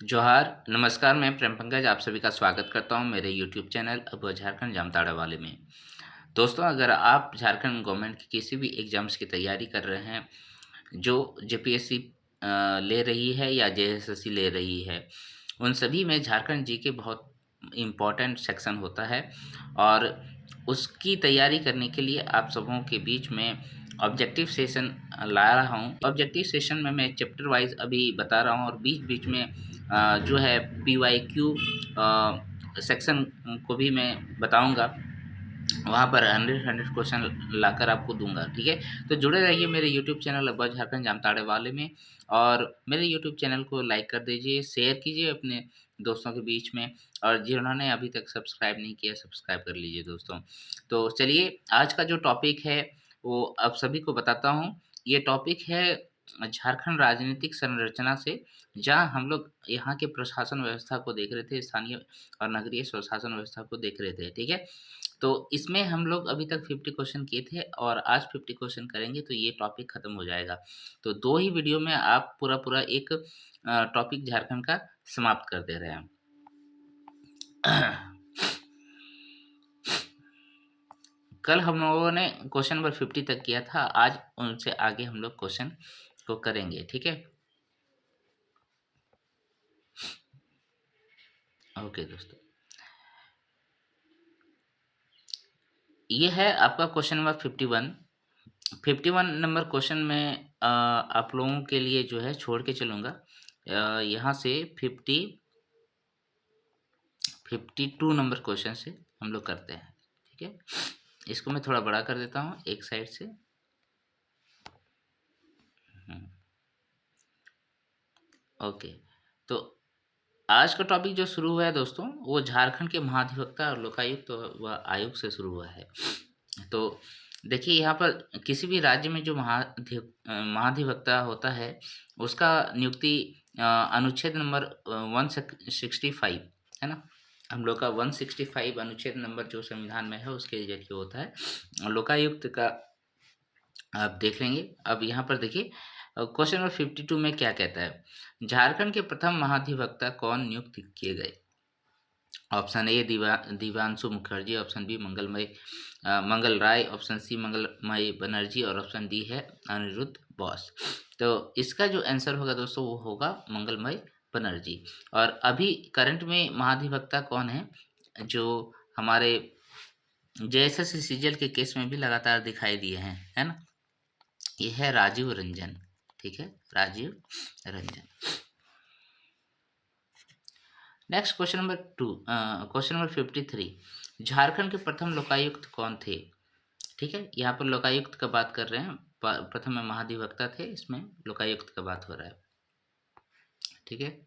जोहार, नमस्कार। मैं प्रेम पंकज आप सभी का स्वागत करता हूँ मेरे यूट्यूब चैनल अब झारखंड जामताड़ा वाले में। दोस्तों, अगर आप झारखंड गवर्नमेंट की किसी भी एग्ज़ाम्स की तैयारी कर रहे हैं, जो जेपीएससी ले रही है या जेएसएससी ले रही है, उन सभी में झारखंड जीके बहुत इम्पोर्टेंट सेक्शन होता है और उसकी तैयारी करने के लिए आप सबों के बीच में ऑब्जेक्टिव सेशन ला रहा हूँ। ऑब्जेक्टिव सेशन में मैं चैप्टर वाइज़ अभी बता रहा हूँ और बीच-बीच में जो है पीवाईक्यू सेक्शन को भी मैं बताऊँगा। वहाँ पर 100 क्वेश्चन लाकर आपको दूँगा, ठीक है? तो जुड़े रहिए मेरे यूट्यूब चैनल अब्बा झारखंड जामताड़े वाले में और मेरे यूट्यूब चैनल को लाइक कर दीजिए, शेयर कीजिए अपने दोस्तों के बीच में और जिन्होंने अभी तक सब्सक्राइब नहीं किया, सब्सक्राइब कर लीजिए दोस्तों। तो चलिए, आज का जो टॉपिक है, वो आप सभी को बताता हूँ। ये टॉपिक है झारखंड राजनीतिक संरचना से, जहाँ हम लोग यहाँ के प्रशासन व्यवस्था को देख रहे थे, स्थानीय और नगरीय स्वशासन व्यवस्था को देख रहे थे, ठीक है? तो इसमें हम लोग अभी तक 50 क्वेश्चन किए थे और आज 50 क्वेश्चन करेंगे तो ये टॉपिक खत्म हो जाएगा। तो 2 ही वीडियो में आप पूरा-पूरा एक टॉपिक झारखंड का समाप्त कर दे रहे हैं। कल हम लोगों ने क्वेश्चन नंबर 50 तक किया था, आज उनसे आगे हम लोग क्वेश्चन को करेंगे, ठीक है? ओके दोस्तों। ये है आपका क्वेश्चन नंबर 51। 51 नंबर क्वेश्चन में आप लोगों के लिए जो है छोड़ के चलूँगा। यहाँ से 52 नंबर क्वेश्चन से हम लोग करते हैं, ठीक है? इसको मैं थोड़ा बड़ा कर देता हूँ एक साइड से। हुँ, ओके। तो आज का टॉपिक जो शुरू हुआ है दोस्तों, वो झारखंड के महाधिवक्ता और लोकायुक्त व आयोग से शुरू हुआ है। तो देखिए, यहाँ पर किसी भी राज्य में जो महाधिवक्ता होता है, उसका नियुक्ति अनुच्छेद नंबर 165 है ना? हम लोग का 165 अनुच्छेद नंबर जो संविधान में है, उसके ज़रिए होता है। लोकायुक्त का आप देख लेंगे। अब यहाँ पर देखिए क्वेश्चन नंबर 52 में क्या कहता है? झारखंड के प्रथम महाधिवक्ता कौन नियुक्त किए गए? Option A Divyanshu Mukherjee, option B Mangal Rai, option C Mangalmay Banerjee और ऑप्शन डी है अनिरुद्ध बोस। तो इसका जो आंसर होगा दोस्तों, वो होगा मंगलमय बनर्जी। और अभी करंट में महाधिवक्ता कौन है, जो हमारे जेएसएस सीजीएल के केस में भी लगातार दिखाई दिए हैं, है ना? ये है राजीव रंजन, ठीक है? Rajiv Ranjan. Next question number 2, question number 53। Jharkhand के प्रथम लोकायुक्त कौन थे? ठीक है, यहाँ पर लोकायुक्त का बात कर रहे हैं। प्रथम में महाधिवक्ता थे, इसमें लोकायुक्त का बात हो रहा है, ठीक है?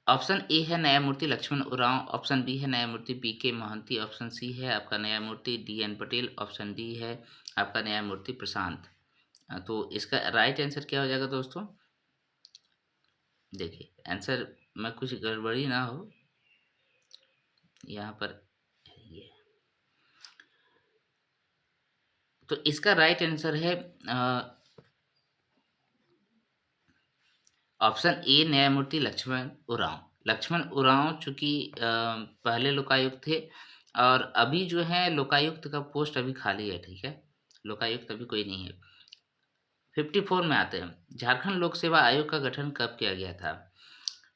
ऑप्शन ए है न्यायमूर्ति लक्ष्मण उरांव, ऑप्शन बी है न्यायमूर्ति बी के महंती, ऑप्शन सी है आपका न्यायमूर्ति D N Patel, option D है आपका न्यायमूर्ति प्रशांत। तो इसका राइट आंसर क्या हो जाएगा दोस्तों? देखिए, आंसर में कुछ गड़बड़ी ना हो, यहाँ पर ये, तो इसका राइट आंसर है ऑप्शन ए न्यायमूर्ति लक्ष्मण उरांव। लक्ष्मण उरांव चूँकि पहले लोकायुक्त थे और अभी जो है लोकायुक्त का पोस्ट अभी खाली है, ठीक है? लोकायुक्त अभी कोई नहीं है। 54 में आते हैं। झारखंड लोक सेवा आयोग का गठन कब किया गया था?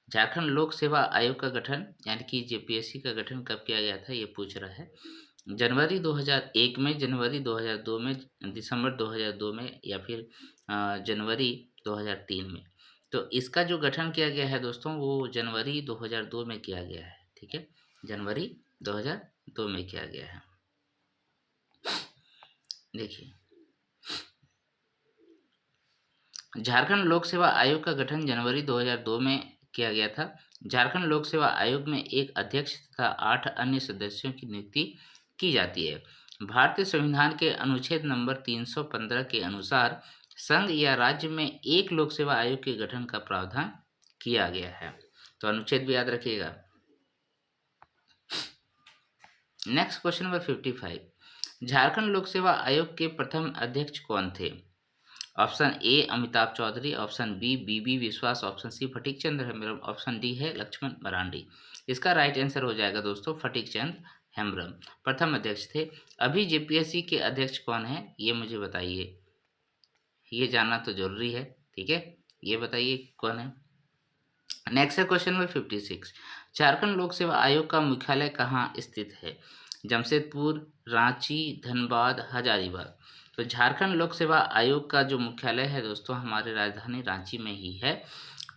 झारखंड लोक सेवा आयोग का गठन यानी कि जेपीएससी का गठन कब किया गया था, ये पूछ रहा है। जनवरी 2001 में, जनवरी 2002 में, दिसंबर 2002 में या फिर जनवरी 2003 में। तो इसका जो गठन किया गया है दोस्तों, वो जनवरी 2002 में किया गया है, ठीक है? जनवरी 2002 में किया गया है। देखिए, झारखंड लोक सेवा आयोग का गठन जनवरी 2002 में किया गया था। झारखंड लोक सेवा आयोग में एक अध्यक्ष तथा 8 अन्य सदस्यों की नियुक्ति की जाती है। भारतीय संविधान के अनुच्छेद नंबर 315 के अनुसार संघ या राज्य में एक लोक सेवा आयोग के गठन का प्रावधान किया गया है। तो अनुच्छेद भी याद रखिएगा। Next question number 55। झारखंड लोक सेवा आयोग के प्रथम अध्यक्ष कौन थे? Option A Amitabh Chaudhary, option B BB Biswas, option C Phatik Chandra Hembram, option D है लक्ष्मण मरांडी। इसका राइट आंसर हो जाएगा दोस्तों फटीक चंद हेम्ब्रम, प्रथम अध्यक्ष थे। अभी जेपीएससी के अध्यक्ष कौन है ये मुझे बताइए, ये जानना तो जरूरी है, ठीक है, ये बताइए कौन है। नेक्स्ट है क्वेश्चन नंबर 56। झारखंड लोक सेवा आयोग का मुख्यालय कहाँ स्थित है? जमशेदपुर, रांची, धनबाद, हजारीबाग। तो झारखंड लोक सेवा आयोग का जो मुख्यालय है दोस्तों हमारे राजधानी रांची में ही है।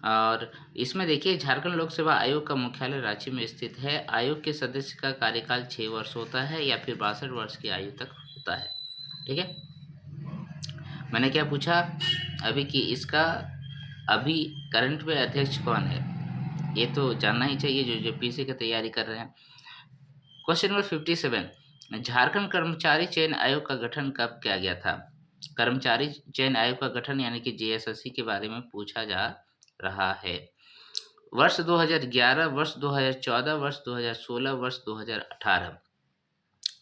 और इसमें देखिए झारखंड लोक सेवा आयोग का मुख्यालय रांची में स्थित है। आयोग के सदस्य का कार्यकाल 6 वर्ष होता है या फिर 62 वर्ष की आयु तक होता है, ठीक है। मैंने क्या पूछा अभी कि इसका अभी करंट में अध्यक्ष कौन है, ये तो जानना ही चाहिए जो जेपीएससी की तैयारी कर रहे हैं। Question number 57। झारखंड कर्मचारी चयन आयोग का गठन कब किया गया था? कर्मचारी चयन आयोग का गठन यानी कि जेएसएससी के बारे में पूछा जा रहा है। वर्ष 2011, वर्ष 2014, वर्ष 2016, वर्ष 2018।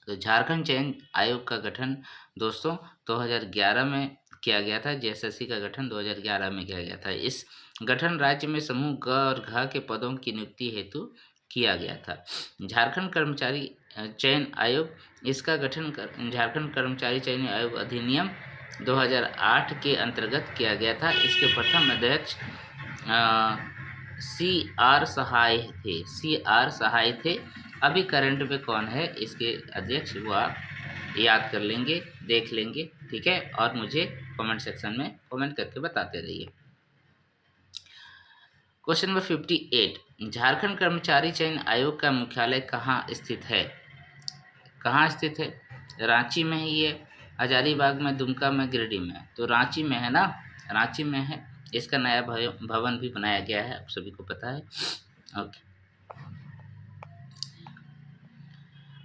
तो झारखंड चयन आयोग का गठन दोस्तों 2011 में किया गया था। जेएसएससी का गठन 2011 में किया गया था। इस गठन राज्य में समूह ग और घ के पदों की नियुक्ति हेतु किया गया था। झारखंड कर्मचारी चयन आयोग इसका गठन झारखंड कर्मचारी चयन आयोग अधिनियम 2008 के अंतर्गत किया गया था। इसके प्रथम अध्यक्ष CR सहाय थे, CR सहाय थे। अभी करंट में कौन है इसके अध्यक्ष वो आप याद कर लेंगे, देख लेंगे, ठीक है, और मुझे कमेंट सेक्शन में कमेंट करके बताते रहिए। Question number 58। झारखंड कर्मचारी चयन आयोग का मुख्यालय कहाँ स्थित है? कहाँ स्थित है? रांची में ही है, हजारीबाग में, दुमका में, गिरिडीह में। तो रांची में है ना, रांची में है। इसका नया भवन भी बनाया गया है, आप सभी को पता है। ओके,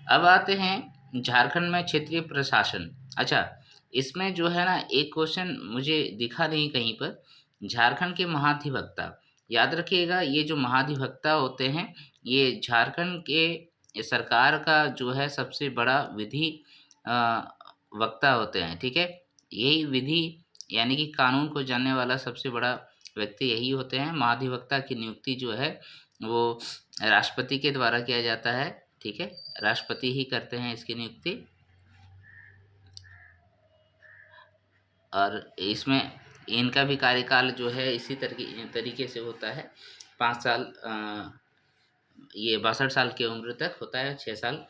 अब आते हैं झारखंड में क्षेत्रीय प्रशासन। अच्छा, इसमें जो है ना एक क्वेश्चन मुझे दिखा नहीं कहीं पर, झारखंड के महाधिवक्ता। याद रखिएगा ये जो महाधिवक्ता होते हैं ये झारखंड के सरकार का जो है सबसे बड़ा विधि वक्ता होते हैं, ठीक है। यही विधि यानी कि कानून को जानने वाला सबसे बड़ा व्यक्ति यही होते हैं। महाधिवक्ता की नियुक्ति जो है वो राष्ट्रपति के द्वारा किया जाता है, ठीक है, राष्ट्रपति ही करते हैं इसकी नियुक्ति। और इसमें इनका भी कार्यकाल जो है इसी तरीके से होता है, 5 साल, ये 62 साल की उम्र तक होता है। 6 साल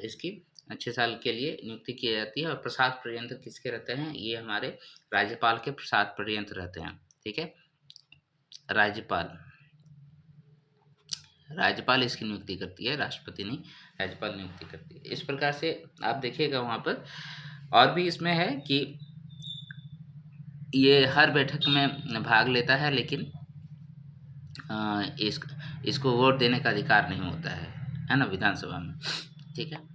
इसकी 6 साल के लिए नियुक्ति की जाती है। और प्रसाद पर्यंत किसके रहते हैं? ये हमारे राज्यपाल के प्रसाद पर्यंत रहते हैं, ठीक है। राज्यपाल इसकी नियुक्ति करती है, राष्ट्रपति नहीं, राज्यपाल नियुक्ति करती है। इस प्रकार से आप देखिएगा वहाँ पर। और भी इसमें है कि ये हर बैठक में भाग लेता है लेकिन इसको वोट देने का अधिकार नहीं होता है ना, विधानसभा में, ठीक है।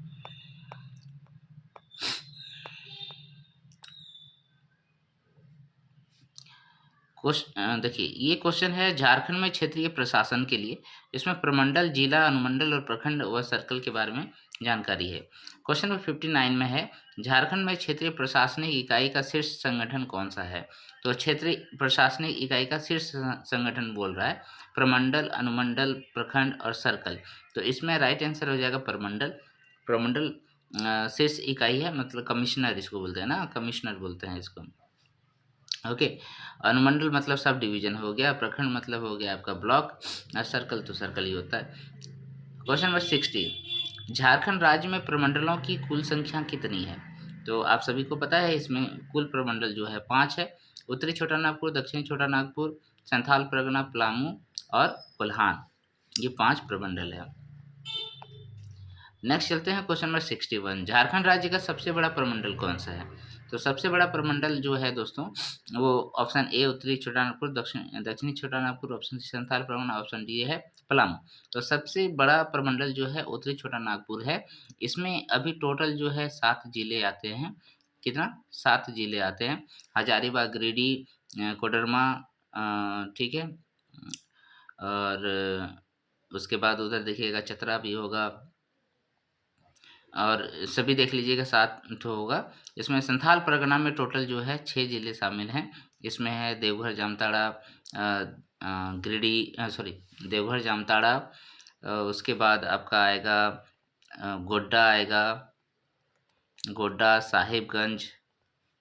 देखिए ये क्वेश्चन है झारखंड में क्षेत्रीय प्रशासन के लिए। इसमें प्रमंडल, जिला, अनुमंडल और प्रखंड व सर्कल के बारे में जानकारी है। क्वेश्चन नंबर 59 में है झारखंड में क्षेत्रीय प्रशासनिक इकाई का शीर्ष संगठन कौन सा है? तो क्षेत्रीय प्रशासनिक इकाई का शीर्ष संगठन बोल रहा है प्रमंडल, अनुमंडल, प्रखंड और सर्कल। तो इसमें राइट आंसर हो जाएगा प्रमंडल। प्रमंडल शीर्ष इकाई है, मतलब कमिश्नर इसको बोलते हैं ना, कमिश्नर बोलते हैं इसको, ओके। अनुमंडल मतलब सब डिवीजन हो गया, प्रखंड मतलब हो गया आपका ब्लॉक, और सर्कल तो सर्कल ही होता है। Question number 60। झारखंड राज्य में प्रमंडलों की कुल संख्या कितनी है? तो आप सभी को पता है इसमें कुल प्रमंडल जो है 5 है। उत्तरी छोटा नागपुर, दक्षिणी छोटा नागपुर, संथाल परगना, पलामू और कोल्हान, ये 5 प्रमंडल है। नेक्स्ट चलते हैं क्वेश्चन नंबर 61। झारखंड राज्य का सबसे बड़ा प्रमंडल कौन सा है? तो सबसे बड़ा प्रमंडल जो है दोस्तों वो ऑप्शन ए उत्तरी छोटानागपुर, दक्षिणी Chotanagpur, option C Santhal Pargana, option D है पलामू। तो सबसे बड़ा प्रमंडल जो है उत्तरी छोटानागपुर है। इसमें अभी टोटल जो है 7 जिले आते हैं। कितना? 7 जिले आते हैं। हजारीबाग, गिरिडीह, कोडरमा, ठीक है, और उसके बाद उधर देखिएगा चतरा भी होगा, और सभी देख लीजिएगा 7 ठो होगा। इसमें संथाल परगना में टोटल जो है 6 ज़िले शामिल हैं। इसमें है देवघर, जामताड़ा, गिरिडीह, सॉरी, देवघर, जामताड़ा, उसके बाद आपका आएगा गोड्डा आएगा, गोड्डा, साहिबगंज,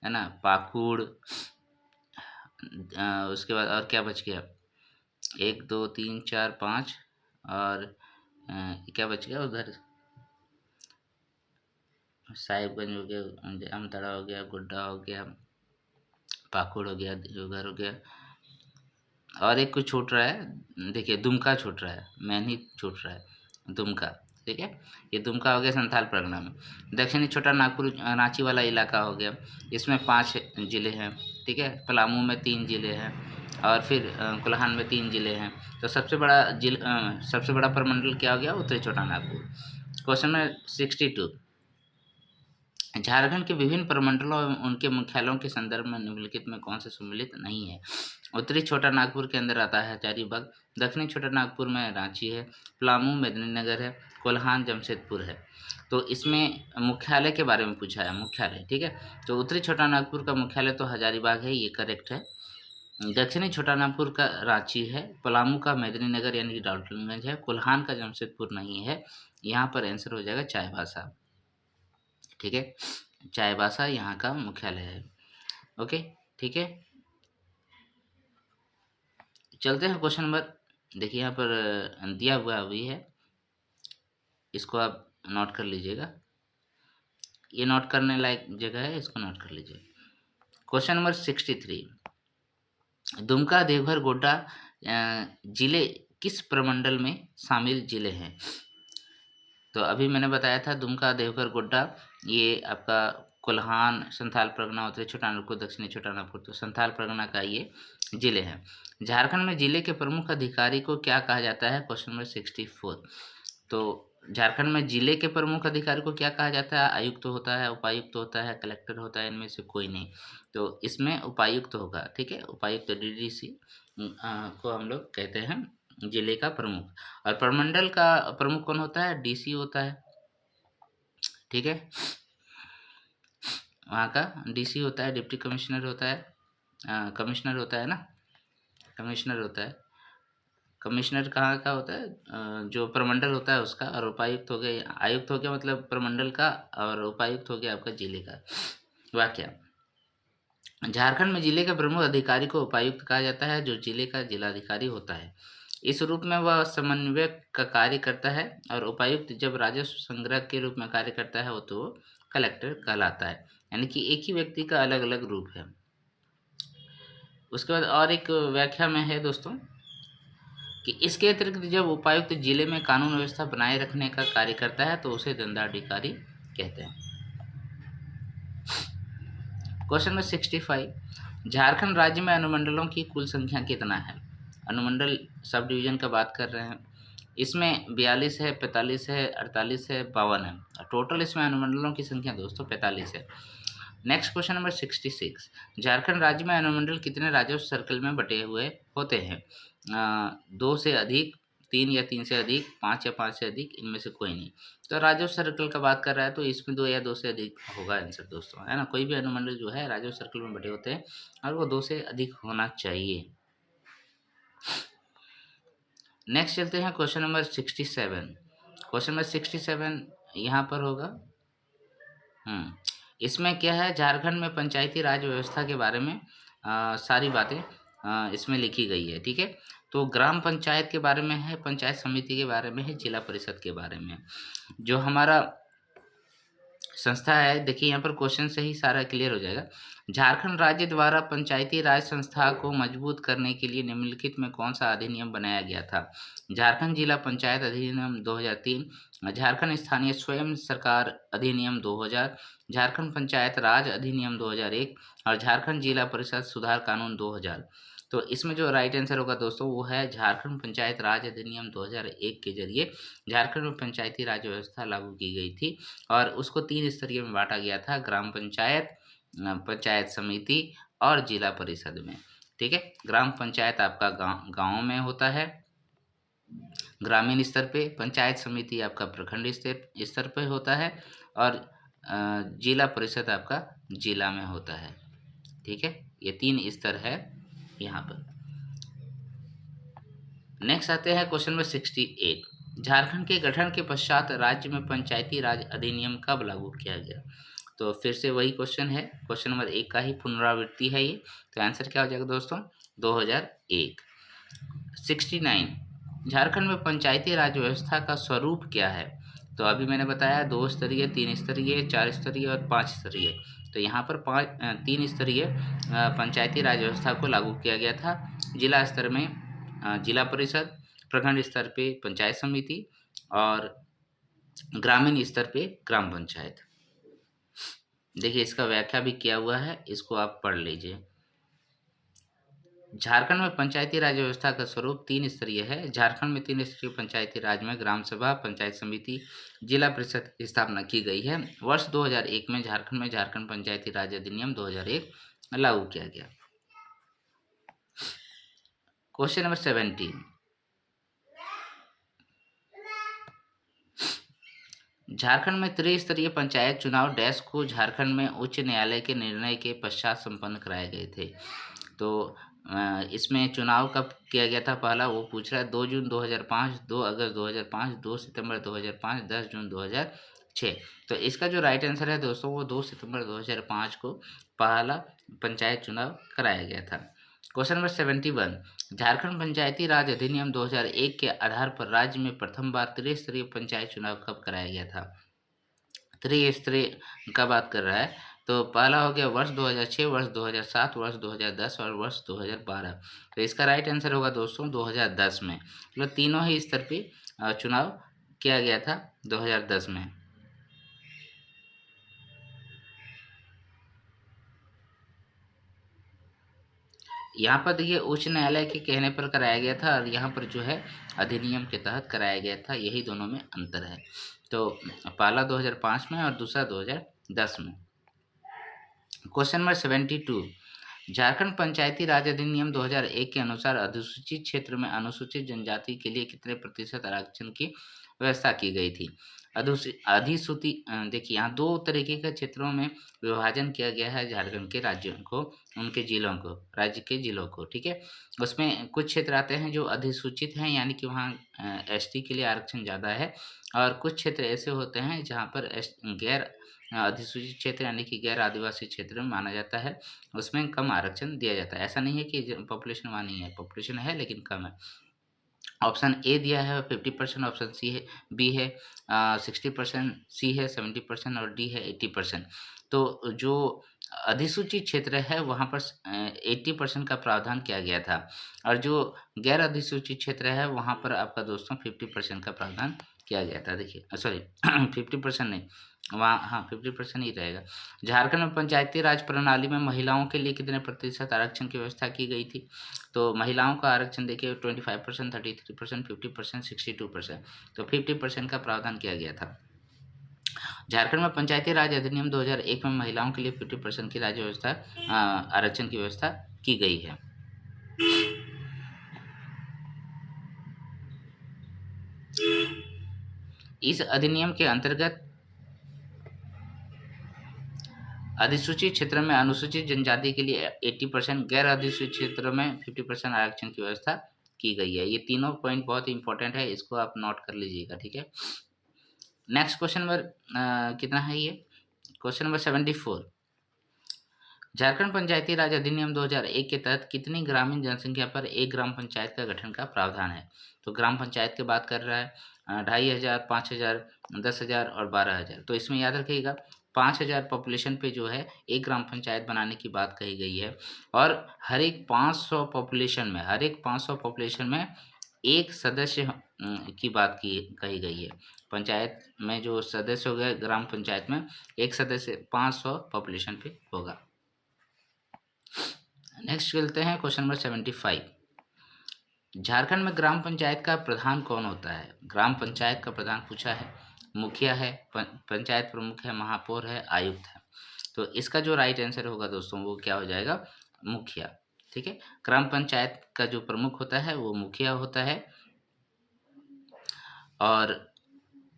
है ना, पाकुड़, उसके बाद और क्या बच गया? 1, 2, 3, 4, 5 और क्या बच गया उधर? साहिबगंज हो गया, जामताड़ा हो गया, गोड्डा हो गया, पाकुड़ हो गया, देवघर हो गया, और एक कुछ छूट रहा है, देखिए दुमका छूट रहा है, मैन छूट रहा है, दुमका। ठीक है, ये दुमका हो गया संथाल परगना में। दक्षिणी छोटा नागपुर, रांची वाला इलाका हो गया, इसमें 5 ज़िले हैं। ठीक है, पलामू में 3 ज़िले हैं, और फिर कोल्हान में 3 ज़िले हैं। तो सबसे बड़ा प्रमंडल क्या हो गया? उत्तरी छोटा नागपुर। क्वेश्चन नंबर 62, झारखंड के विभिन्न प्रमंडलों एवं उनके मुख्यालयों के संदर्भ में निम्नलिखित में कौन से सम्मिलित नहीं है? उत्तरी छोटा नागपुर के अंदर आता है हजारीबाग, दक्षिणी छोटा नागपुर में रांची है, पलामू मेदिनीनगर है, कोल्हान जमशेदपुर है। तो इसमें मुख्यालय के बारे में पूछा है, मुख्यालय। ठीक है, तो उत्तरी छोटा नागपुर का मुख्यालय तो हजारीबाग है, ये करेक्ट है। दक्षिणी छोटा नागपुर का रांची है, पलामू का मेदिनीनगर यानी कि डाल्टनगंज है, कोल्हान का जमशेदपुर नहीं है। यहाँ पर आंसर हो जाएगा चाईबासा। ठीक है, चाईबासा यहाँ का मुख्यालय है। ओके, ठीक है, चलते हैं क्वेश्चन नंबर, देखिए यहाँ पर दिया हुआ अभी है, इसको आप नोट कर लीजिएगा, ये नोट करने लायक जगह है, इसको नोट कर लीजिए। क्वेश्चन नंबर 63, दुमका, देवघर, गोड्डा जिले किस प्रमंडल में शामिल जिले हैं? तो अभी मैंने बताया था दुमका, देवघर, गोड्डा ये आपका कोल्हान, संथाल परगना, उत्तरी छोटा नागपुर, दक्षिणी छोटा नागपुर, तो संथाल परगना का ये जिले हैं। झारखंड में जिले के प्रमुख अधिकारी को क्या कहा जाता है? क्वेश्चन नंबर 64, तो झारखंड में जिले के प्रमुख अधिकारी को क्या कहा जाता है? आयुक्त होता है, उपायुक्त होता है, कलेक्टर होता है, इनमें से कोई नहीं। तो इसमें उपायुक्त होगा। ठीक है, उपायुक्त डीडीसी को हम लोग कहते हैं जिले का प्रमुख। और प्रमंडल का प्रमुख कौन होता है? डीसी होता है। ठीक है, वहाँ का डीसी होता है, डिप्टी कमिश्नर होता है, कमिश्नर होता है ना, कमिश्नर होता है। कमिश्नर कहाँ का होता है? जो प्रमंडल होता है उसका। और उपायुक्त हो गया, आयुक्त हो गया मतलब प्रमंडल का, और उपायुक्त हो गया आपका जिले का। वाक्य, झारखंड में जिले के प्रमुख अधिकारी को उपायुक्त कहा जाता है, जो जिले का जिलाधिकारी होता है। इस रूप में वह समन्वयक का कार्य करता है, और उपायुक्त जब राजस्व संग्रह के रूप में कार्य करता है वो तो कलेक्टर कहलाता है। यानी कि एक ही व्यक्ति का अलग अलग रूप है। उसके बाद और एक व्याख्या में है दोस्तों कि इसके अतिरिक्त जब उपायुक्त जिले में कानून व्यवस्था बनाए रखने का कार्य करता है तो उसे दंडाधिकारी कहते हैं। क्वेश्चन नंबर 65, झारखंड राज्य में अनुमंडलों की कुल संख्या कितना है? अनुमंडल सब डिवीजन का बात कर रहे हैं। इसमें 42 है, 45 है, 48 है, 52 है। टोटल इसमें अनुमंडलों की संख्या दोस्तों 45 है। नेक्स्ट क्वेश्चन नंबर 66, झारखंड राज्य में अनुमंडल कितने राजस्व सर्कल में बटे हुए होते हैं? 2 से अधिक, 3 या 3 से अधिक, 5 या 5 से अधिक, इनमें से कोई नहीं। तो राजस्व सर्कल का बात कर रहा है तो इसमें 2 या 2 से अधिक होगा आंसर दोस्तों, है ना। कोई भी अनुमंडल जो है राजस्व सर्कल में बटे होते हैं और वो 2 से अधिक होना चाहिए। नेक्स्ट चलते हैं क्वेश्चन नंबर 67। क्वेश्चन नंबर 67 यहाँ पर होगा। इसमें क्या है? झारखंड में पंचायती राज व्यवस्था के बारे में सारी बातें इसमें लिखी गई है। ठीक है, तो ग्राम पंचायत के बारे में है, पंचायत समिति के बारे में है, जिला परिषद के बारे में है। जो हमारा संस्था है, देखिए यहाँ पर क्वेश्चन से ही सारा क्लियर हो जाएगा। झारखंड राज्य द्वारा पंचायती राज संस्था को मजबूत करने के लिए निम्नलिखित में कौन सा अधिनियम बनाया गया था? झारखंड जिला पंचायत अधिनियम 2003, झारखंड स्थानीय स्वयं सरकार अधिनियम 2000, झारखंड पंचायत राज अधिनियम 2001 और झारखंड जिला परिषद सुधार कानून 2000। तो इसमें जो राइट आंसर होगा दोस्तों वो है झारखंड पंचायत राज अधिनियम 2001 के जरिए झारखंड में पंचायती राज व्यवस्था लागू की गई थी, और उसको 3 स्तरीय में बांटा गया था, ग्राम पंचायत, पंचायत समिति और जिला परिषद में। ठीक है, ग्राम पंचायत आपका गाँव में होता है, ग्रामीण स्तर पे, पंचायत समिति आपका प्रखंड स्तर पे होता है, और जिला परिषद आपका जिला में होता है। ठीक है, ये 3 स्तर है यहाँ पर। नेक्स्ट आते हैं क्वेश्चन नंबर 68। झारखंड के गठन के पश्चात राज्य में पंचायती राज अधिनियम कब लागू किया गया? तो फिर से वही क्वेश्चन है, क्वेश्चन नंबर 1 का ही पुनरावृत्ति है ये। तो आंसर क्या हो जाएगा दोस्तों? 2001। 69। झारखंड में पंचायती राज व्यवस्था का स्वरूप क्या है? तो अभी मैंने बताया 2 स्तरीय, 3 स्तरीय, 4 स्तरीय और 5 स्तरीय। तो यहाँ पर 3 स्तरीय पंचायती राज व्यवस्था को लागू किया गया था। जिला स्तर में जिला परिषद, प्रखंड स्तर पे पंचायत समिति, और ग्रामीण स्तर पे ग्राम पंचायत। देखिए, इसका व्याख्या भी किया हुआ है, इसको आप पढ़ लीजिए। झारखंड में पंचायती राज व्यवस्था का स्वरूप 3 स्तरीय है। झारखंड में 3 स्तरीय पंचायती राज में ग्राम सभा, पंचायत समिति, जिला परिषद की स्थापना की गई है। वर्ष 2001 में झारखंड पंचायती राज अधिनियम 2001 लागू किया गया। Question number 17। झारखंड में त्रिस्तरीय पंचायत चुनाव डैश को झारखंड में उच्च न्यायालय के निर्णय के पश्चात संपन्न कराए गए थे। तो इसमें चुनाव कब किया गया था? पहला वो पूछ रहा है 2 जून 2005, 2 अगस्त 2005, 2 सितंबर 2005, 10 जून 2006। तो इसका जो राइट आंसर है दोस्तों, वो 2 सितंबर 2005 को पहला पंचायत चुनाव कराया गया था। Question number 71। झारखंड पंचायती राज अधिनियम 2001 के आधार पर राज्य में प्रथम बार त्रिस्तरीय पंचायत चुनाव कब कराया गया था? त्रिस्तरीय का बात कर रहा है, तो पहला हो गया वर्ष 2006, वर्ष 2007, वर्ष 2010 और वर्ष 2012। तो इसका राइट आंसर होगा दोस्तों 2010 में। मतलब तीनों ही स्तर पे चुनाव किया गया था 2010 में। यहाँ पर देखिए, उच्च न्यायालय के कहने पर कराया गया था, और यहाँ पर जो है अधिनियम के तहत कराया गया था। यही दोनों में अंतर है। तो पहला 2005 में और दूसरा 2010 में। Question number 72। झारखंड पंचायती राज अधिनियम 2001 के अनुसार अधिसूचित क्षेत्र में अनुसूचित जनजाति के लिए कितने प्रतिशत आरक्षण की व्यवस्था की गई थी? देखिए, यहाँ 2 तरीके के क्षेत्रों में विभाजन किया गया है झारखंड के राज्यों को, उनके जिलों को, राज्य के जिलों को। ठीक है, उसमें कुछ क्षेत्र आते हैं जो अधिसूचित हैं, यानी कि वहाँ एसटी के लिए आरक्षण ज़्यादा है, और कुछ क्षेत्र ऐसे होते हैं जहाँ पर गैर अधिसूचित क्षेत्र यानी कि गैर आदिवासी क्षेत्र में माना जाता है, उसमें कम आरक्षण दिया जाता है। ऐसा नहीं है कि पॉपुलेशन वहाँ नहीं है, पॉपुलेशन है लेकिन कम है। ऑप्शन ए दिया है 50%, ऑप्शन सी है, बी है 60%, सी है 70% और डी है 80%। तो जो अधिसूचित क्षेत्र है वहाँ पर 80% का प्रावधान किया गया था, और जो गैर अधिसूचित क्षेत्र है वहाँ पर आपका दोस्तों 50% का प्रावधान किया गया था। देखिए, सॉरी 50% नहीं, वहाँ हाँ 50% ही रहेगा। झारखंड में पंचायती राज प्रणाली में महिलाओं के लिए कितने प्रतिशत आरक्षण की व्यवस्था की गई थी? तो महिलाओं का आरक्षण देखिए 25%, 33%, 50%, 62%। तो 50% का प्रावधान किया गया था। झारखंड में पंचायती राज अधिनियम 2001 में महिलाओं के लिए 50% की राज्य व्यवस्था आरक्षण की व्यवस्था की गई है। इस अधिनियम के अंतर्गत अधिसूचित क्षेत्र में अनुसूचित जनजाति के लिए 80%, गैर अधिसूचित क्षेत्र में 50% आरक्षण की व्यवस्था की गई है। ये तीनों पॉइंट बहुत इंपॉर्टेंट है, इसको आप नोट कर लीजिएगा। ठीक है, नेक्स्ट क्वेश्चन नंबर कितना है ये? Question number 74। झारखंड पंचायती राज अधिनियम 2001 के तहत कितनी ग्रामीण जनसंख्या पर एक ग्राम पंचायत का गठन का प्रावधान है? तो ग्राम पंचायत की बात कर रहा है 2500, 5000, 10,000 और 12,000। तो इसमें याद रखिएगा 5,000 पॉपुलेशन पे जो है एक ग्राम पंचायत बनाने की बात कही गई है, और हर एक 500 पॉपुलेशन में एक सदस्य की बात की कही गई है। पंचायत में जो सदस्य हो गए ग्राम पंचायत में, एक सदस्य 500 पॉपुलेशन पे होगा। नेक्स्ट चलते हैं क्वेश्चन नंबर 75। झारखंड में ग्राम पंचायत का प्रधान कौन होता है? ग्राम पंचायत का प्रधान पूछा है, मुखिया है, पंचायत प्रमुख है, महापौर है, आयुक्त है। तो इसका जो राइट आंसर होगा दोस्तों वो क्या हो जाएगा? मुखिया। ठीक है, ग्राम पंचायत का जो प्रमुख होता है वो मुखिया होता है, और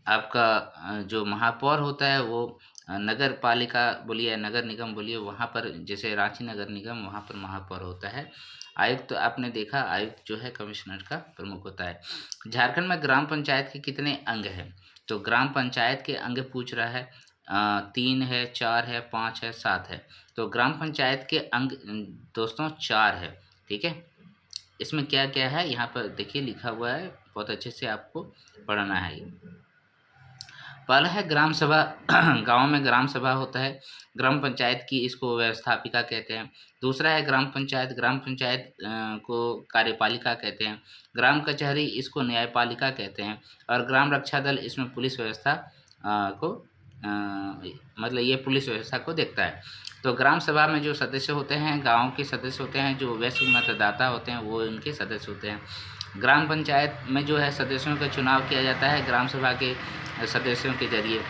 आपका जो महापौर होता है वो नगर पालिका बोलिए, नगर निगम बोलिए, वहाँ पर जैसे रांची नगर निगम वहाँ पर महापौर होता है। आयुक्त तो आपने देखा, आयुक्त जो है कमिश्नर का प्रमुख होता है। झारखंड में ग्राम पंचायत के कितने अंग हैं? तो ग्राम पंचायत के अंग पूछ रहा है। 3 है, 4 है, 5 है, 7 है। तो ग्राम पंचायत के अंग दोस्तों 4 है। ठीक है, इसमें क्या क्या है यहाँ पर देखिए लिखा हुआ है, बहुत अच्छे से आपको पढ़ना है ये। पहला है ग्राम सभा। गांव में ग्राम सभा होता है, ग्राम पंचायत की इसको व्यवस्थापिका कहते हैं। दूसरा है ग्राम पंचायत, ग्राम पंचायत को कार्यपालिका कहते हैं। ग्राम कचहरी इसको न्यायपालिका कहते हैं। और ग्राम रक्षा दल इसमें पुलिस व्यवस्था को मतलब ये पुलिस व्यवस्था को देखता है। तो ग्राम सभा में जो सदस्य होते हैं गांव के सदस्य होते हैं, जो वयस्क मतदाता होते हैं वो इनके सदस्य होते हैं। ग्राम पंचायत में जो है सदस्यों का चुनाव किया जाता है ग्राम सभा के सदस्यों के जरिए।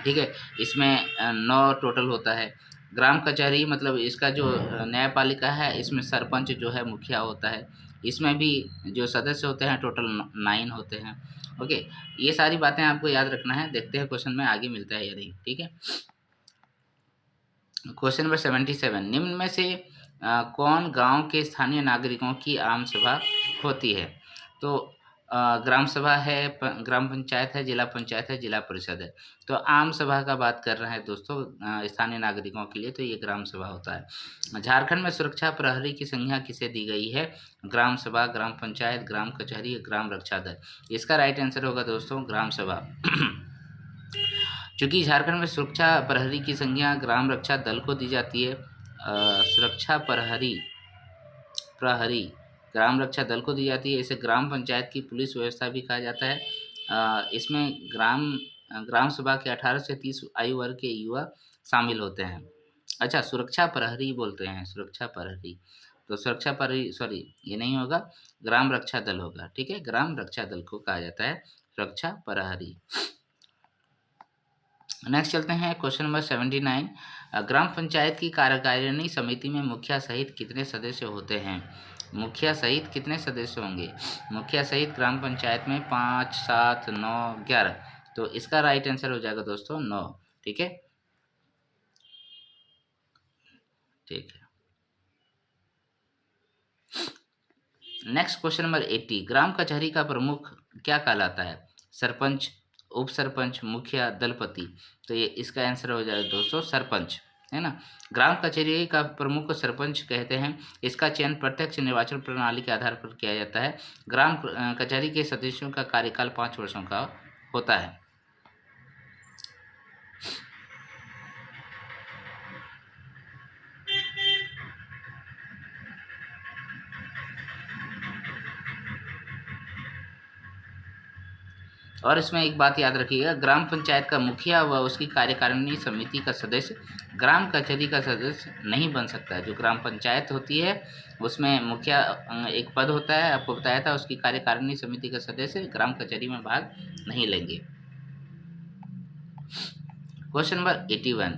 ठीक है, इसमें 9 टोटल होता है। ग्राम कचहरी मतलब इसका जो न्यायपालिका है, इसमें सरपंच जो है मुखिया होता है। इसमें भी जो सदस्य होते हैं टोटल 9 होते हैं। ओके, ये सारी बातें आपको याद रखना है। देखते हैं क्वेश्चन में आगे मिलता है या नहीं। ठीक है, क्वेश्चन नंबर 77, निम्न में से कौन गांव के स्थानीय नागरिकों की आम सभा होती है? तो ग्राम सभा है, ग्राम पंचायत है, जिला पंचायत है, जिला परिषद है। तो आम सभा का बात कर रहे हैं दोस्तों स्थानीय नागरिकों के लिए, तो ये ग्राम सभा होता है। झारखंड में सुरक्षा प्रहरी की संज्ञा किसे दी गई है? ग्राम सभा, ग्राम पंचायत, ग्राम कचहरी, ग्राम रक्षा दल। इसका राइट आंसर होगा दोस्तों ग्राम सभा। चूंकि झारखंड में सुरक्षा प्रहरी की संज्ञा ग्राम रक्षा दल को दी जाती है, सुरक्षा प्रहरी प्रहरी ग्राम रक्षा दल को दी जाती है। इसे ग्राम पंचायत की पुलिस व्यवस्था भी कहा जाता है। इसमें ग्राम सभा के 18 से 30 आयु वर्ग के युवा शामिल होते हैं। अच्छा, सुरक्षा प्रहरी बोलते हैं, सुरक्षा प्रहरी। तो सुरक्षा प्रहरी सॉरी ये नहीं होगा, ग्राम रक्षा दल होगा। ठीक है, ग्राम रक्षा दल को कहा जाता है सुरक्षा प्रहरी। नेक्स्ट चलते हैं क्वेश्चन नंबर 79, ग्राम पंचायत की कार्यकारिणी समिति में मुखिया सहित कितने सदस्य होते हैं? मुखिया सहित कितने सदस्य होंगे? मुखिया सहित ग्राम पंचायत में 5, 7, 9, 11। तो इसका राइट आंसर हो जाएगा दोस्तों 9। ठीक है, ठीक है। नेक्स्ट क्वेश्चन नंबर 80, ग्राम कचहरी का प्रमुख क्या कहलाता है? सरपंच, उप सरपंच, मुखिया, दलपति। तो ये इसका आंसर हो जाएगा दोस्तों सरपंच, है ना। ग्राम कचहरी का प्रमुख सरपंच कहते हैं। इसका चयन प्रत्यक्ष निर्वाचन प्रणाली के आधार पर किया जाता है। ग्राम कचहरी के सदस्यों का कार्यकाल 5 वर्षों का होता है। और इसमें एक बात याद रखिएगा, ग्राम पंचायत का मुखिया व उसकी कार्यकारिणी समिति का सदस्य ग्राम कचहरी का सदस्य नहीं बन सकता। जो ग्राम पंचायत होती है उसमें मुखिया एक पद होता है, आपको बताया था, उसकी कार्यकारिणी समिति का सदस्य ग्राम कचहरी में भाग नहीं लेंगे। क्वेश्चन नंबर 81,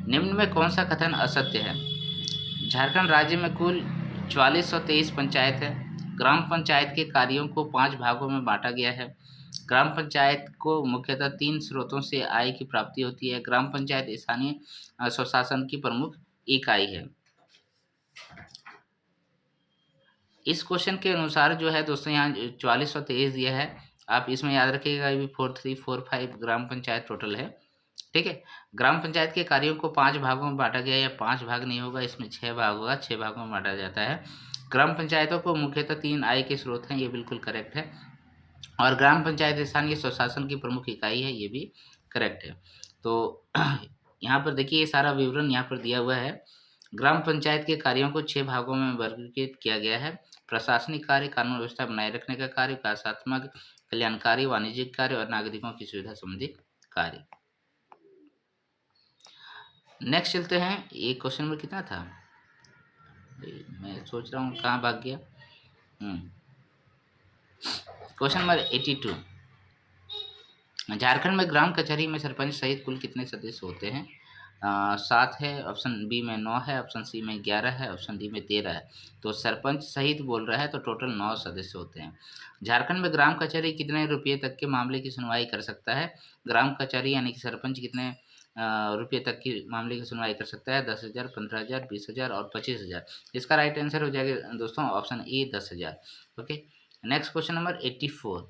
निम्न में कौन सा कथन असत्य है? झारखंड राज्य में कुल 4423 पंचायत है। ग्राम पंचायत के कार्यों को 5 भागों में बांटा गया है। ग्राम पंचायत को मुख्यतः 3 स्रोतों से आय की प्राप्ति होती है। ग्राम पंचायत स्थानीय स्वशासन की प्रमुख इकाई है। इस क्वेश्चन के अनुसार जो है दोस्तों यहाँ 4423 दिया है, आप इसमें याद रखिएगा ये 4345 ग्राम पंचायत टोटल है। ठीक है, ग्राम पंचायत के कार्यों को 5 भागों में बांटा गया, या 5 भाग नहीं होगा, इसमें 6 भाग होगा, 6 भागों में बांटा जाता है। ग्राम पंचायतों को मुख्यतः 3 आय के स्रोत हैं, ये बिल्कुल करेक्ट है। और ग्राम पंचायत स्थानीय स्वशासन की प्रमुख इकाई है, ये भी करेक्ट है। तो यहाँ पर देखिए ये सारा विवरण यहाँ पर दिया हुआ है। ग्राम पंचायत के कार्यों को 6 भागों में वर्गीकृत किया गया है। प्रशासनिक कार्य, कानून व्यवस्था बनाए रखने का कार्य, विकासात्मक, कल्याणकारी, वाणिज्यिक कार्य और नागरिकों की सुविधा संबंधी कार्य। नेक्स्ट चलते हैं, ये क्वेश्चन नंबर कितना था, मैं सोच रहा हूँ कहाँ भाग गया। क्वेश्चन नंबर 82, झारखंड में ग्राम कचहरी में सरपंच सहित कुल कितने सदस्य होते हैं? 7 है, ऑप्शन बी में 9 है, ऑप्शन सी में 11 है, ऑप्शन डी में 13 है। तो सरपंच सहित बोल रहा है तो टोटल 9 सदस्य होते हैं। झारखंड में ग्राम कचहरी कितने रुपये तक के मामले की सुनवाई कर सकता है? ग्राम कचहरी यानी कि सरपंच कितने रुपये तक की मामले की सुनवाई कर सकता है? 10,000, 15,000, 20,000 और 25,000। इसका राइट आंसर हो जाएगा दोस्तों option A 10,000। Okay, next question number 84।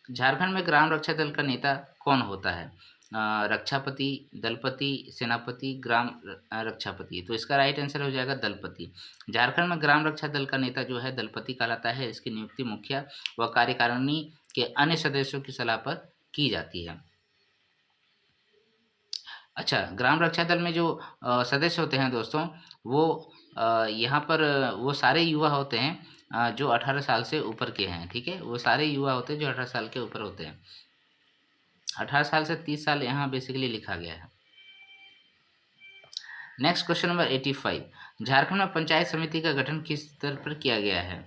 Jharkhand में ग्राम रक्षा दल का नेता कौन होता है? रक्षापति, दलपति, सेनापति, ग्राम रक्षापति। तो इसका राइट आंसर हो जाएगा दलपति। झारखंड में ग्राम रक्षा दल का नेता जो है दलपति कहलाता है। इसकी नियुक्ति मुखिया व कार्यकारिणी के अन्य सदस्यों की सलाह पर की जाती है। अच्छा, ग्राम रक्षा दल में जो सदस्य होते हैं दोस्तों, वो यहाँ पर वो सारे युवा होते हैं जो 18 साल से ऊपर के हैं। ठीक है, वो सारे युवा होते हैं जो 18 साल के ऊपर होते हैं। 18 साल से 30 साल यहाँ बेसिकली लिखा गया है। Next question number 85। झारखंड में पंचायत समिति का गठन किस स्तर पर किया गया है?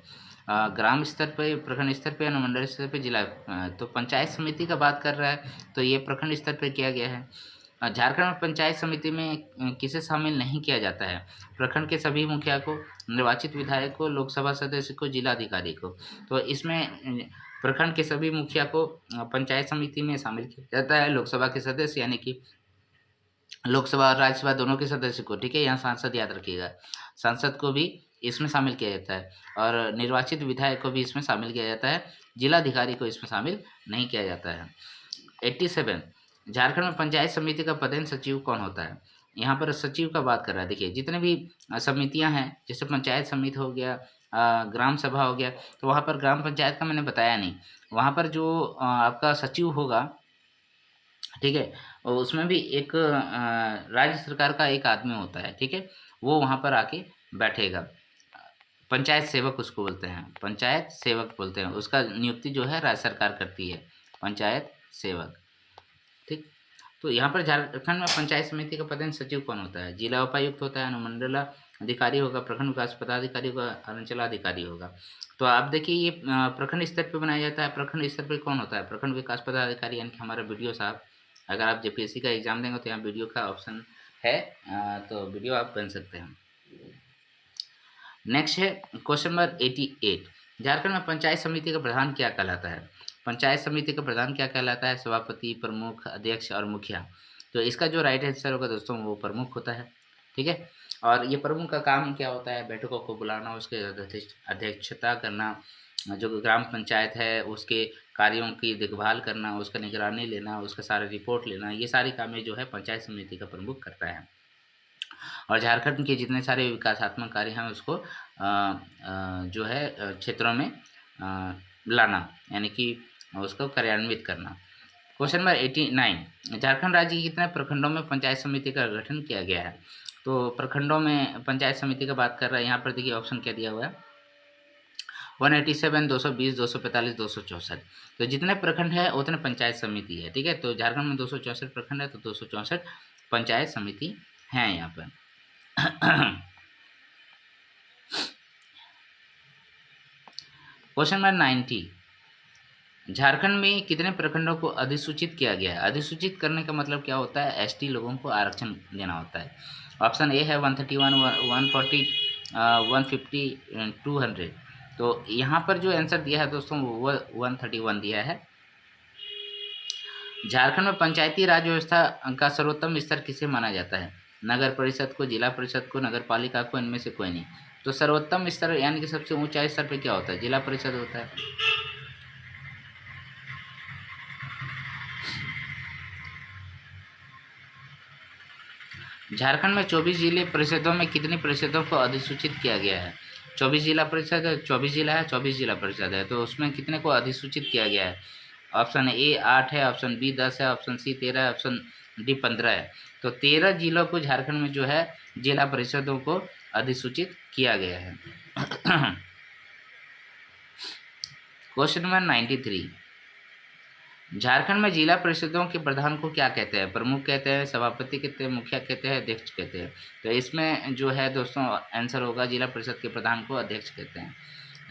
ग्राम स्तर पर, प्रखंड स्तर पर, अनुमंडल स्तर पर, जिला। तो पंचायत समिति का बात कर रहा है तो ये प्रखंड स्तर पर किया गया है। झारखंड में पंचायत समिति में किसे शामिल नहीं किया जाता है? प्रखंड के सभी मुखिया को, निर्वाचित विधायक को, लोकसभा सदस्य को, जिलाधिकारी को। तो इसमें प्रखंड के सभी मुखिया को पंचायत समिति में शामिल किया जाता है। लोकसभा के सदस्य यानी कि लोकसभा और राज्यसभा दोनों के सदस्य को, ठीक है, यहाँ सांसद याद रखिएगा, सांसद को भी इसमें शामिल किया जाता है और निर्वाचित विधायक को भी इसमें शामिल किया जाता है। जिलाधिकारी को इसमें शामिल नहीं किया जाता है। 87। झारखंड में पंचायत समिति का प्रधान सचिव कौन होता है? यहाँ पर सचिव का बात कर रहा है। देखिए, जितने भी समितियाँ हैं, जैसे पंचायत समिति हो गया, ग्राम सभा हो गया, तो वहाँ पर ग्राम पंचायत का मैंने बताया नहीं। वहाँ पर जो आपका सचिव होगा, ठीक है, और उसमें भी एक राज्य सरकार का एक आदमी होता है, ठीक है, वो वहाँ पर आके बैठेगा। पंचायत सेवक उसको बोलते हैं, पंचायत सेवक बोलते हैं। उसका नियुक्ति जो है राज्य सरकार करती है, पंचायत सेवक। ठीक, तो यहाँ पर झारखंड में पंचायत समिति का प्रधान सचिव कौन होता है? जिला उपायुक्त होता है, अनुमंडल अधिकारी होगा, प्रखंड विकास पदाधिकारी होगा, अंचलाधिकारी होगा। तो आप देखिए, ये प्रखंड स्तर पर बनाया जाता है। प्रखंड स्तर पर कौन होता है? प्रखंड विकास पदाधिकारी, यानी कि हमारा वीडियो साहब। अगर आप जेपीएससी का एग्जाम देंगे तो यहाँ वीडियो का ऑप्शन है, तो वीडियो आप बन सकते हैं। नेक्स्ट है क्वेश्चन नंबर 88। झारखंड में पंचायत समिति का प्रधान क्या कहलाता है? पंचायत समिति का प्रधान क्या कहलाता है? सभापति, प्रमुख, अध्यक्ष और मुखिया। तो इसका जो राइट आंसर होगा दोस्तों, वो प्रमुख होता है। ठीक है, और ये प्रमुख का काम क्या होता है? बैठकों को बुलाना, उसके अध्यक्षता करना, जो ग्राम पंचायत है उसके कार्यों की देखभाल करना, उसका निगरानी लेना, उसका सारा रिपोर्ट लेना, ये सारी कामें जो है पंचायत समिति का प्रमुख करता है। और झारखंड के जितने सारे विकासात्मक कार्य हैं उसको जो है क्षेत्रों में लाना, यानी कि उसको कार्यान्वित करना। Question number 89। झारखंड राज्य के कितने प्रखंडों में पंचायत समिति का गठन किया गया है? तो प्रखंडों में पंचायत समिति का बात कर रहा है। यहाँ पर देखिए ऑप्शन क्या दिया हुआ है, 187, 220, 245, 264। तो जितने प्रखंड है उतने पंचायत समिति है। ठीक है, तो झारखंड में 264 प्रखंड है, तो 264 पंचायत समिति हैं यहाँ पर। Question number 90। झारखंड में कितने प्रखंडों को अधिसूचित किया गया है? अधिसूचित करने का मतलब क्या होता है? एसटी लोगों को आरक्षण देना होता है। ऑप्शन ए है 131, 140, 150, 200। तो यहाँ पर जो आंसर दिया है दोस्तों वो 131 दिया है। झारखंड में पंचायती राज व्यवस्था का सर्वोत्तम स्तर किसे माना जाता है? नगर परिषद को, जिला परिषद को, नगर पालिका को, इनमें से कोई नहीं। तो सर्वोत्तम स्तर यानी कि सबसे ऊंचा स्तर पे क्या होता है? जिला परिषद होता है। झारखंड में 24 जिले परिषदों में कितनी परिषदों को अधिसूचित किया गया है? 24 जिला परिषद है, 24 जिला है, 24 जिला परिषद है। तो उसमें कितने को अधिसूचित किया गया है? ऑप्शन ए 8 है, ऑप्शन बी 10 है, ऑप्शन सी 13 है, ऑप्शन डी 15 है। तो 13 जिलों को झारखंड में जो है जिला परिषदों को अधिसूचित किया गया है। Question number 93। झारखंड में जिला परिषदों के प्रधान को क्या कहते हैं? प्रमुख कहते हैं, सभापति कहते हैं, मुखिया कहते हैं, अध्यक्ष कहते हैं। तो इसमें जो है दोस्तों आंसर होगा जिला परिषद के प्रधान को अध्यक्ष कहते हैं।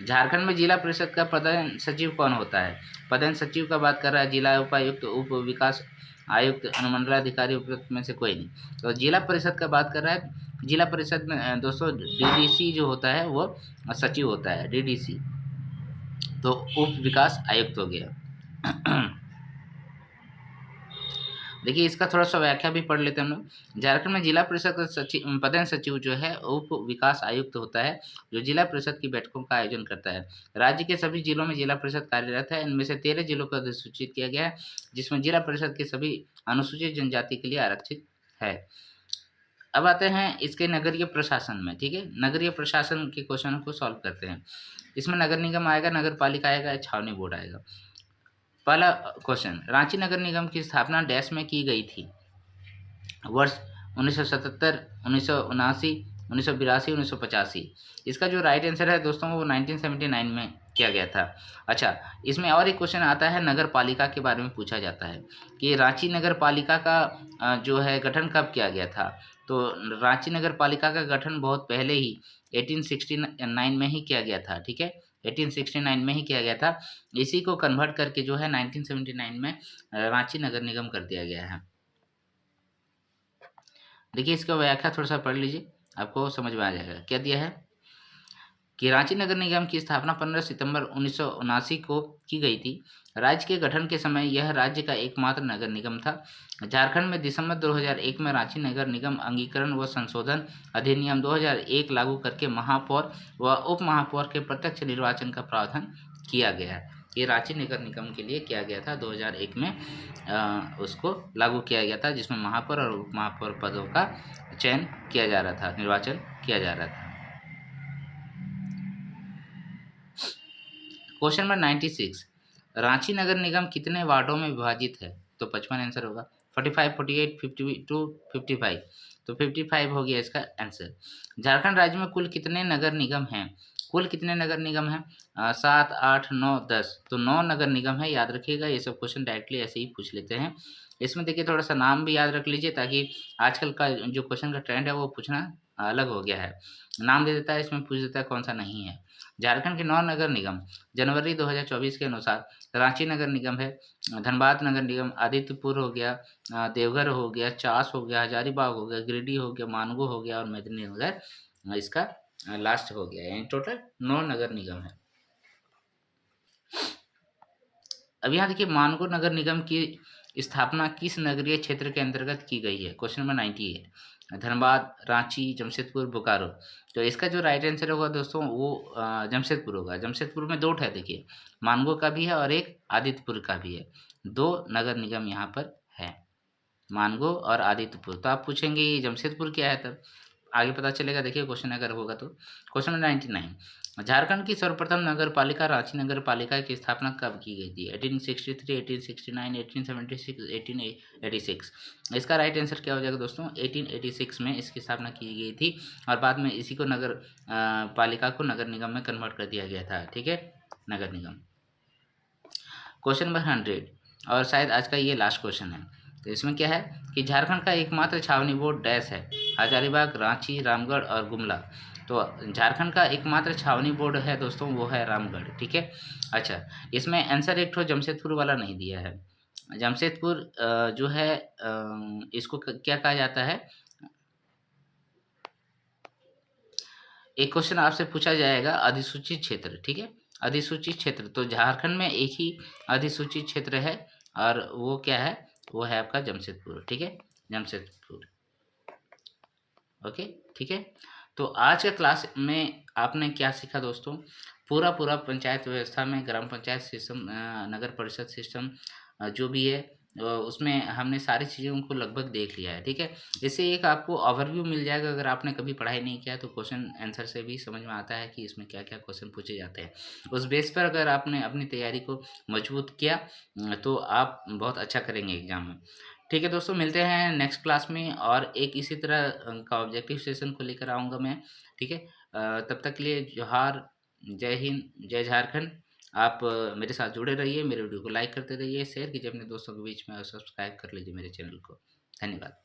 झारखंड में जिला परिषद का प्रधान सचिव कौन होता है? प्रधान सचिव का बात कर रहा है जिला उपायुक्त, उप विकास आयुक्त, अनुमंडलाधिकारी उपयुक्त में से कोई नहीं। तो जिला परिषद का बात कर रहा है, जिला परिषद में दोस्तों डीडीसी जो होता है वो सचिव होता है, डीडीसी, तो उप विकास आयुक्त हो गया। देखिए इसका थोड़ा सा व्याख्या भी पढ़ लेते हैं हम लोग। झारखंड में जिला परिषद का सचिव, प्रधान सचिव जो है उप विकास आयुक्त होता है, जो जिला परिषद की बैठकों का आयोजन करता है। राज्य के सभी जिलों में जिला परिषद कार्यरत है। इनमें से 13 जिलों को अधिसूचित किया गया है, जिसमें जिला परिषद के सभी अनुसूचित जनजाति के लिए आरक्षित है। अब आते हैं इसके नगरीय प्रशासन में, ठीक है। नगरीय प्रशासन के क्वेश्चन को सॉल्व करते हैं। इसमें नगर निगम आएगा, नगर पालिका आएगा, छावनी बोर्ड आएगा। पहला क्वेश्चन, रांची नगर निगम की स्थापना डैश में की गई थी? वर्ष 1977, 1979, 1982, 1985। इसका जो राइट आंसर है दोस्तों वो 1979 में किया गया था। अच्छा, इसमें और एक क्वेश्चन आता है, नगर पालिका के बारे में पूछा जाता है कि रांची नगर पालिका का जो है गठन कब किया गया था? तो रांची नगर पालिका का गठन बहुत पहले ही 1869 में ही किया गया था, ठीक है। 1869 में ही किया गया था। इसी को कन्वर्ट करके जो है 1979 में रांची नगर निगम कर दिया गया है। देखिए इसका व्याख्या थोड़ा सा पढ़ लीजिए, आपको समझ में आ जाएगा। क्या दिया है कि रांची नगर निगम की स्थापना 15 सितंबर 1979 को की गई थी। राज्य के गठन के समय यह राज्य का एकमात्र नगर निगम था। झारखंड में दिसंबर 2001 में रांची नगर निगम अंगीकरण व संशोधन अधिनियम 2001 लागू करके महापौर व उप महापौर के प्रत्यक्ष निर्वाचन का प्रावधान किया गया है। ये रांची नगर निगम के लिए किया गया था, 2001 में उसको लागू किया गया था, जिसमें महापौर और उप महापौर पदों का चयन किया जा रहा था, निर्वाचन किया जा रहा था। क्वेश्चन नंबर 96, रांची नगर निगम कितने वार्डों में विभाजित है? तो 55 आंसर होगा। 45, 48, 52, 55, तो 55 हो गया इसका आंसर। झारखंड राज्य में कुल कितने नगर निगम हैं? कुल कितने नगर निगम हैं? 7, 8, 9, 10, तो 9 नगर निगम है, याद रखिएगा। ये सब क्वेश्चन डायरेक्टली ऐसे ही पूछ लेते हैं। इसमें देखिए थोड़ा सा नाम भी याद रख लीजिए, ताकि आजकल का जो क्वेश्चन का ट्रेंड है वो पूछना अलग हो गया है। नाम दे देता है, इसमें पूछ देता है कौन सा नहीं है। झारखंड के 9 नगर निगम जनवरी 2024 के अनुसार रांची नगर निगम है, धनबाद नगर निगम, आदित्यपुर हो गया, देवघर हो गया, चास हो गया, हजारीबाग हो गया, गिरिडीह हो गया, मानगो हो गया और मेदिनीनगर इसका लास्ट हो गया। यानी टोटल 9 नगर निगम है। अब यहाँ देखिए मानगो नगर निगम की स्थापना किस नगरीय क्षेत्र के अंतर्गत की गई है? Question number 98। धनबाद, रांची, जमशेदपुर, बोकारो। तो इसका जो राइट आंसर होगा दोस्तों वो जमशेदपुर होगा। जमशेदपुर में 2 है, देखिए मानगो का भी है और एक आदित्यपुर का भी है। 2 नगर निगम यहाँ पर है, मानगो और आदित्यपुर। तो आप पूछेंगे ये जमशेदपुर क्या है, तब आगे पता चलेगा। देखिए क्वेश्चन अगर होगा तो। क्वेश्चन नंबर 99, झारखंड की सर्वप्रथम नगर पालिका रांची नगर पालिका की स्थापना कब की गई थी? 1863, 1869, 1876, 1886। इसका राइट आंसर क्या हो जाएगा दोस्तों? 1886 में इसकी स्थापना की गई थी और बाद में इसी को नगर पालिका को नगर निगम में कन्वर्ट कर दिया गया था, ठीक है, नगर निगम। क्वेश्चन नंबर 100 और शायद आज का ये लास्ट क्वेश्चन है। तो इसमें क्या है कि झारखंड का एकमात्र छावनी बोर्ड डैश है? हजारीबाग, रांची, रामगढ़ और गुमला। तो झारखंड का एकमात्र छावनी बोर्ड है दोस्तों वो है रामगढ़, ठीक है। अच्छा, इसमें आंसर एक तो जमशेदपुर वाला नहीं दिया है। जमशेदपुर जो है इसको क्या कहा जाता है? एक क्वेश्चन आपसे पूछा जाएगा अधिसूचित क्षेत्र, ठीक है, अधिसूचित क्षेत्र। तो झारखंड में एक ही अधिसूचित क्षेत्र है और वो क्या है? वो है आपका जमशेदपुर, ठीक है, जमशेदपुर। ओके, ठीक है। तो आज के क्लास में आपने क्या सीखा दोस्तों? पूरा पंचायत व्यवस्था में ग्राम पंचायत सिस्टम, नगर परिषद सिस्टम जो भी है उसमें हमने सारी चीज़ों को लगभग देख लिया है, ठीक है। इससे एक आपको ओवरव्यू मिल जाएगा। अगर आपने कभी पढ़ाई नहीं किया तो क्वेश्चन आंसर से भी समझ में आता है कि इसमें क्या क्या क्वेश्चन पूछे जाते हैं। उस बेस पर अगर आपने अपनी तैयारी को मजबूत किया तो आप बहुत अच्छा करेंगे एग्जाम में, ठीक है दोस्तों। मिलते हैं नेक्स्ट क्लास में और एक इसी तरह का ऑब्जेक्टिव सेशन को लेकर आऊँगा मैं, ठीक है। तब तक के लिए जोहार, जय हिंद, जय झारखंड। आप मेरे साथ जुड़े रहिए, मेरे वीडियो को लाइक करते रहिए, शेयर कीजिए अपने दोस्तों के बीच में और सब्सक्राइब कर लीजिए मेरे चैनल को। धन्यवाद।